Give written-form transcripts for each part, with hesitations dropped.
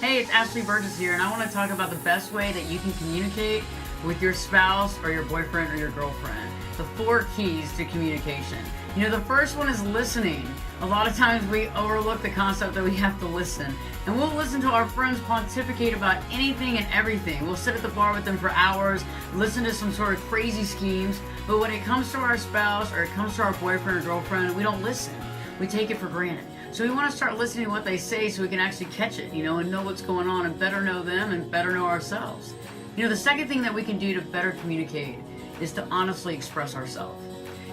Hey, it's Ashley Burgess here, and I want to talk about the best way that you can communicate with your spouse or your boyfriend or your girlfriend. The 4 keys to communication. You know, the first one is listening. A lot of times we overlook the concept that we have to listen. And we'll listen to our friends pontificate about anything and everything. We'll sit at the bar with them for hours, listen to some sort of crazy schemes. But when it comes to our spouse or it comes to our boyfriend or girlfriend, we don't listen. We take it for granted. So we want to start listening to what they say so we can actually catch it, and know what's going on and better know them and better know ourselves. The second thing that we can do to better communicate is to honestly express ourselves.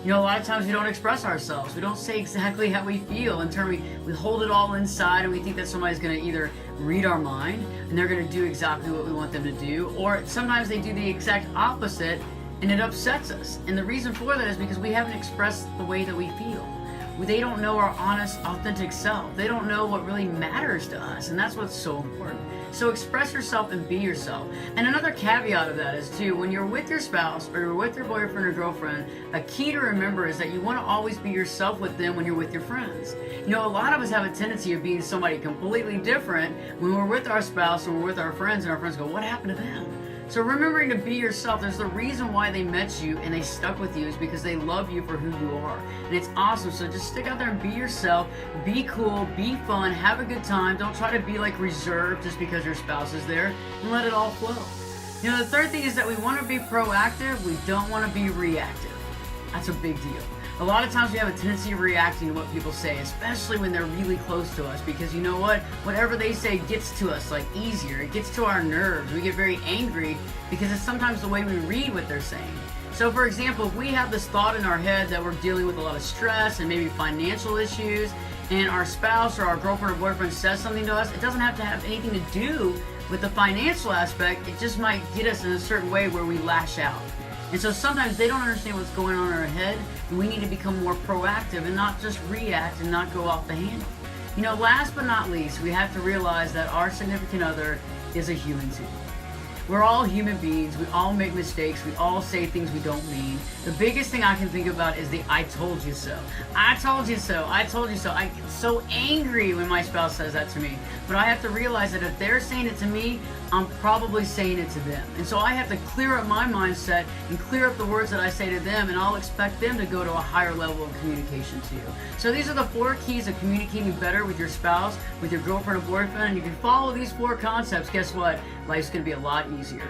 A lot of times we don't express ourselves. We don't say exactly how we feel. In turn, we hold it all inside and we think that somebody's going to either read our mind and they're going to do exactly what we want them to do, or sometimes they do the exact opposite and it upsets us. And the reason for that is because we haven't expressed the way that we feel. They don't know our honest, authentic self. They don't know what really matters to us, and that's what's so important. So express yourself and be yourself. And another caveat of that is too, when you're with your spouse or you're with your boyfriend or girlfriend, a key to remember is that you want to always be yourself with them when you're with your friends. A lot of us have a tendency of being somebody completely different when we're with our spouse or we're with our friends, and our friends go, "What happened to them?" So remembering to be yourself, there's the reason why they met you and they stuck with you is because they love you for who you are. And it's awesome. So just stick out there and be yourself, be cool, be fun, have a good time. Don't try to be like reserved just because your spouse is there, and let it all flow. The third thing is that we want to be proactive. We don't want to be reactive. That's a big deal. A lot of times we have a tendency of reacting to what people say, especially when they're really close to us, because you know what? Whatever they say gets to us like easier. It gets to our nerves. We get very angry because it's sometimes the way we read what they're saying. So for example, if we have this thought in our head that we're dealing with a lot of stress and maybe financial issues, and our spouse or our girlfriend or boyfriend says something to us, it doesn't have to have anything to do with the financial aspect. It just might get us in a certain way where we lash out. And so sometimes they don't understand what's going on in our head, and we need to become more proactive and not just react and not go off the handle. Last but not least, we have to realize that our significant other is a human too. We're all human beings. We all make mistakes. We all say things we don't mean. The biggest thing I can think about is the "I told you so." I told you so. I told you so. I get so angry when my spouse says that to me. But I have to realize that if they're saying it to me, I'm probably saying it to them. And so I have to clear up my mindset and clear up the words that I say to them, and I'll expect them to go to a higher level of communication too. So these are the 4 keys of communicating better with your spouse, with your girlfriend or boyfriend, and you can follow these 4 concepts. Guess what? Life's going to be a lot easier.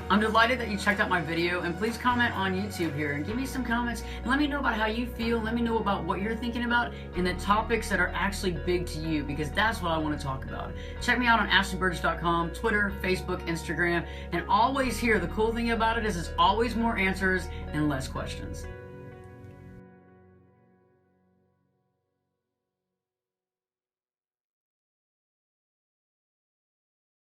I'm delighted that you checked out my video, and please comment on YouTube here and give me some comments and let me know about how you feel. Let me know about what you're thinking about and the topics that are actually big to you, because that's what I want to talk about. Check me out on ashleyburgess.com, Twitter, Facebook, Instagram, and always here, the cool thing about it is it's always more answers and less questions.